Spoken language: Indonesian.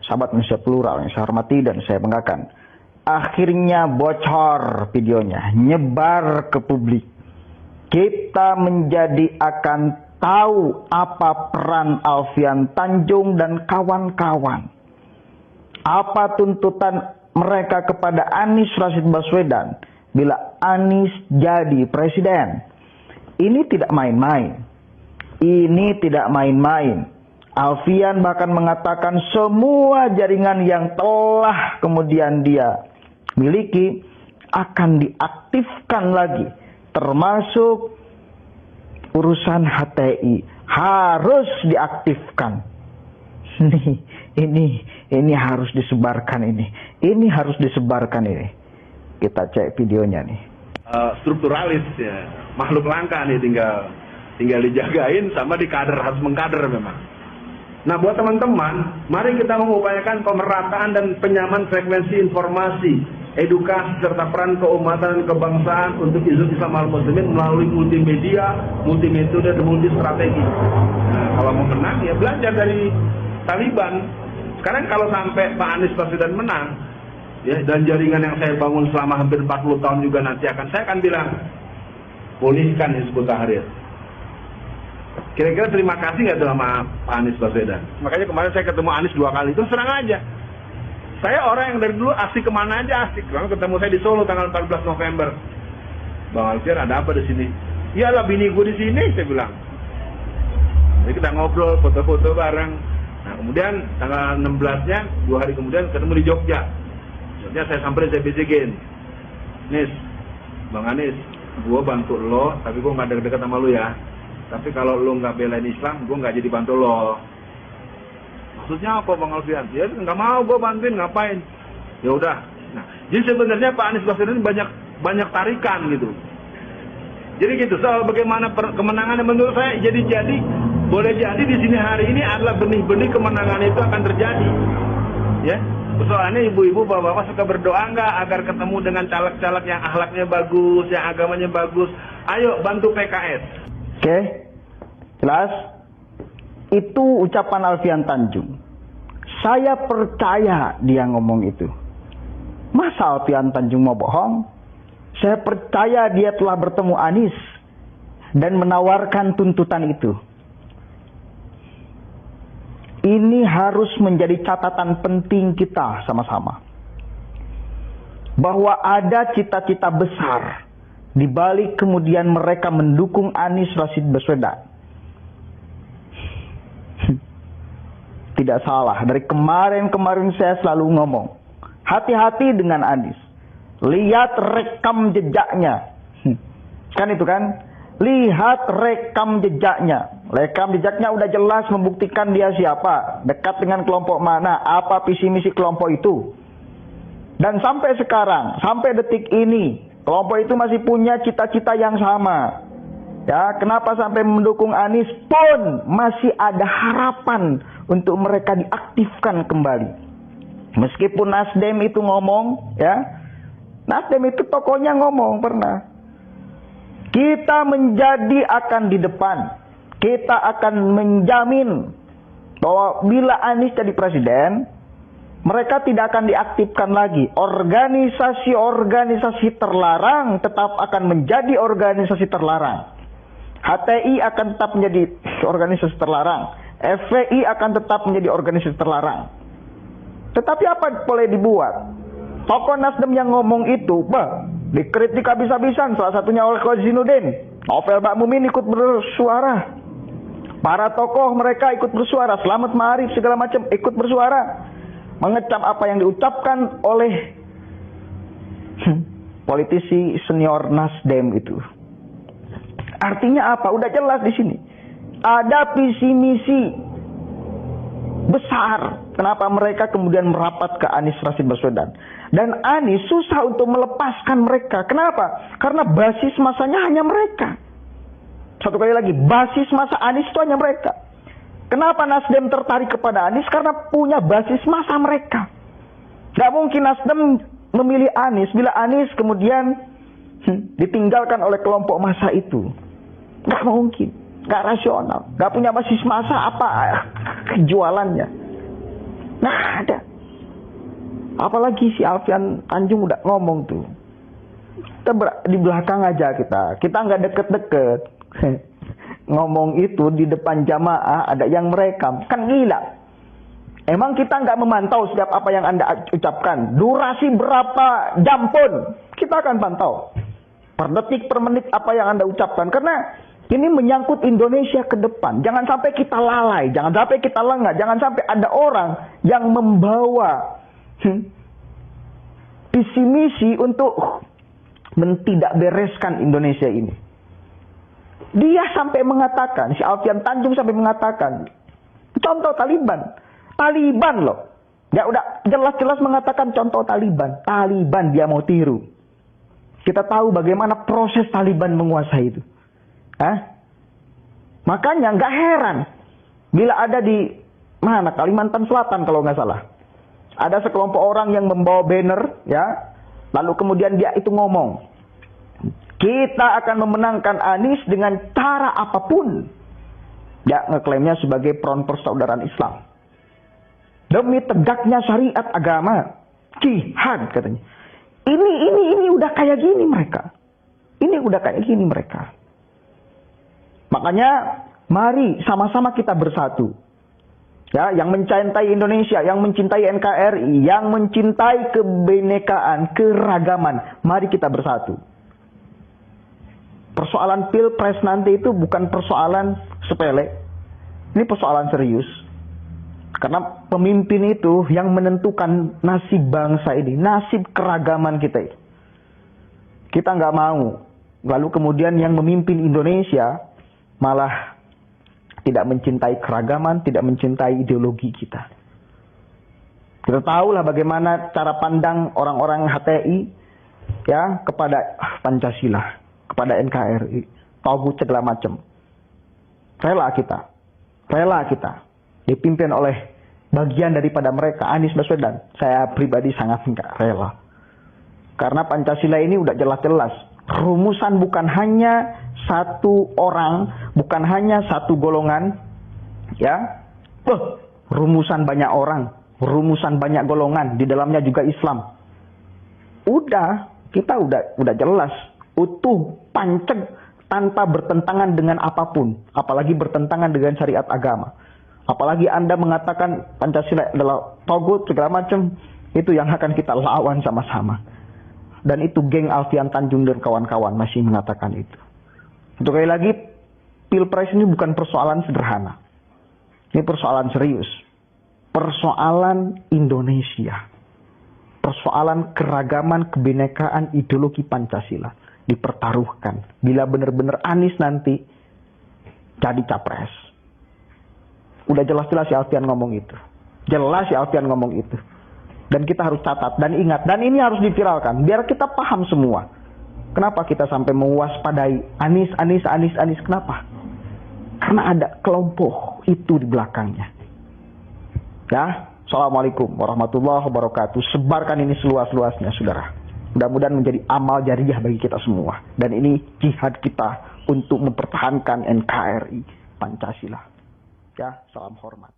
Sahabat Indonesia Plural yang saya hormati dan saya banggakan, akhirnya bocor videonya, nyebar ke publik. Kita menjadi akan tahu apa peran Alfian Tanjung dan kawan-kawan. Apa tuntutan mereka kepada Anies Rashid Baswedan bila Anies jadi presiden. Ini tidak main-main. Ini tidak main-main. Alfian bahkan mengatakan semua jaringan yang telah kemudian dia miliki akan diaktifkan lagi, termasuk urusan HTI harus diaktifkan. Ini harus disebarkan ini harus disebarkan ini. Kita cek videonya nih. Strukturalis ya, makhluk langka nih, tinggal dijagain sama dikader, harus mengkader memang. Nah, buat teman-teman, mari kita mengupayakan pemerataan dan penyamaan frekuensi informasi, edukasi serta peran keumatan dan kebangsaan untuk isu Islam al-Muslimin melalui multimedia, multimetode dan multi strategi. Nah, kalau mau menang ya belajar dari Taliban. Sekarang kalau sampai Pak Anies Baswedan menang, ya, dan jaringan yang saya bangun selama hampir 40 tahun juga nanti saya akan bilang, pulihkan Hizbut Tahrir. Kira-kira terima kasih nggak tuh sama Pak Anies Baswedan? Makanya kemarin saya ketemu Anies 2 kali, itu serang aja. Saya orang yang dari dulu asik kemana aja asik. Lalu ketemu saya di Solo tanggal 14 November. Bang Alfian, ada apa di sini? Iyalah, bini gue di sini, saya bilang. Jadi kita ngobrol, foto-foto bareng. Nah, kemudian tanggal 16-nya, 2 hari kemudian ketemu di Jogja. Jogja saya samperin, saya bisikin. Nis, Bang Anies, gue bantu lo, tapi gue nggak deket-deket sama lo ya. Tapi kalau lo nggak belain Islam, gue nggak jadi bantu lo. Maksudnya apa Bang Alfian? Ya nggak mau gue bantuin, ngapain? Ya udah. Nah, jadi sebenarnya Pak Anies Baswedan banyak tarikan gitu. Jadi gitu, soal bagaimana kemenangan menurut saya boleh jadi di sini hari ini adalah benih-benih kemenangan itu akan terjadi. Ya. Persoalannya ibu-ibu, bapak-bapak suka berdoa nggak agar ketemu dengan caleg-caleg yang akhlaknya bagus, yang agamanya bagus. Ayo bantu PKS. Oke, jelas. Itu ucapan Alfian Tanjung. Saya percaya dia ngomong itu. Masa Alfian Tanjung mau bohong? Saya percaya dia telah bertemu Anies dan menawarkan tuntutan itu. Ini harus menjadi catatan penting kita sama-sama. Bahwa ada cita-cita besar di balik kemudian mereka mendukung Anies Rashid Baswedan. Tidak salah, dari kemarin saya selalu ngomong, hati-hati dengan Anies. Lihat rekam jejaknya. Kan itu kan? Lihat rekam jejaknya. Rekam jejaknya udah jelas membuktikan dia siapa, dekat dengan kelompok mana, apa visi misi kelompok itu. Dan sampai sekarang, sampai detik ini, kelompok itu masih punya cita-cita yang sama. Ya, kenapa sampai mendukung Anies pun masih ada harapan untuk mereka diaktifkan kembali. Meskipun Nasdem itu ngomong, ya, Nasdem itu tokonya ngomong pernah. Kita menjadi akan di depan. Kita akan menjamin bahwa bila Anies jadi presiden, mereka tidak akan diaktifkan lagi. Organisasi-organisasi terlarang tetap akan menjadi organisasi terlarang. HTI akan tetap menjadi organisasi terlarang. FPI akan tetap menjadi organisasi terlarang. Tetapi apa boleh dibuat? Tokoh Nasdem yang ngomong itu, dikritik habis-habisan. Salah satunya oleh Kozinuddin. Novel Bakmumin ikut bersuara. Para tokoh mereka ikut bersuara. Selamat Ma'arif segala macam ikut bersuara. Mengecam apa yang diucapkan oleh politisi senior Nasdem itu. Artinya apa? Udah jelas di sini. Ada visi misi besar. Kenapa mereka kemudian merapat ke Anies Rashid Baswedan. Dan Anies susah untuk melepaskan mereka. Kenapa? Karena basis masanya hanya mereka. Satu kali lagi, basis masa Anies itu hanya mereka. Kenapa Nasdem tertarik kepada Anies? Karena punya basis masa mereka. Gak mungkin Nasdem memilih Anies bila Anies kemudian ditinggalkan oleh kelompok massa itu. Gak mungkin. Gak rasional. Gak punya basis massa apa jualannya. Nah ada. Apalagi si Alfian Tanjung udah ngomong tuh. Kita di belakang aja kita nggak deket-deket. Ngomong itu di depan jamaah ada yang merekam. Kan gila. Emang kita nggak memantau setiap apa yang Anda ucapkan. Durasi berapa jam pun kita akan pantau. Per detik, per menit apa yang Anda ucapkan. Karena ini menyangkut Indonesia ke depan. Jangan sampai kita lalai. Jangan sampai kita lengah. Jangan sampai ada orang yang membawa visi misi untuk tidak bereskan Indonesia ini. Dia sampai mengatakan, si Alfian Tanjung sampai mengatakan, contoh Taliban. Taliban loh. Ya udah jelas-jelas mengatakan contoh Taliban. Taliban dia mau tiru. Kita tahu bagaimana proses Taliban menguasai itu. Makanya nggak heran bila ada di mana Kalimantan Selatan kalau nggak salah. Ada sekelompok orang yang membawa banner, ya, lalu kemudian dia itu ngomong, kita akan memenangkan Anies dengan cara apapun. Ya, ngeklaimnya sebagai front persaudaraan Islam. Demi tegaknya syariat agama, jihad katanya. Ini udah kayak gini mereka. Ini udah kayak gini mereka. Makanya mari sama-sama kita bersatu. Ya, yang mencintai Indonesia, yang mencintai NKRI, yang mencintai kebinekaan, keragaman, mari kita bersatu. Persoalan Pilpres nanti itu bukan persoalan sepele. Ini persoalan serius. Karena pemimpin itu yang menentukan nasib bangsa ini, nasib keragaman kita itu. Kita nggak mau. Lalu kemudian yang memimpin Indonesia malah tidak mencintai keragaman, tidak mencintai ideologi kita. Kita tahulah bagaimana cara pandang orang-orang HTI ya kepada Pancasila, kepada NKRI, Togut segala macam. Rela kita dipimpin oleh bagian daripada mereka, Anies Baswedan. Saya pribadi sangat enggak rela. Karena Pancasila ini udah jelas-jelas. Rumusan bukan hanya satu orang, bukan hanya satu golongan, ya. Rumusan banyak orang, rumusan banyak golongan, di dalamnya juga Islam. Kita udah jelas, utuh, panceg, tanpa bertentangan dengan apapun, apalagi bertentangan dengan syariat agama. Apalagi Anda mengatakan Pancasila adalah togut segala macam, itu yang akan kita lawan sama-sama. Dan itu geng Alfian Tanjung dan kawan-kawan masih mengatakan itu. Untuk sekali lagi, Pilpres ini bukan persoalan sederhana. Ini persoalan serius. Persoalan Indonesia. Persoalan keragaman, kebinekaan, ideologi Pancasila. Dipertaruhkan. Bila benar-benar Anies nanti jadi capres. Udah jelas-jelas si Alfian ngomong itu. Jelas si Alfian ngomong itu. Dan kita harus catat dan ingat. Dan ini harus diviralkan. Biar kita paham semua. Kenapa kita sampai mewaspadai Anies. Kenapa? Karena ada kelompok itu di belakangnya. Ya. Assalamualaikum warahmatullahi wabarakatuh. Sebarkan ini seluas-luasnya, saudara. Mudah-mudahan menjadi amal jariah bagi kita semua. Dan ini jihad kita untuk mempertahankan NKRI Pancasila. Ya, salam hormat.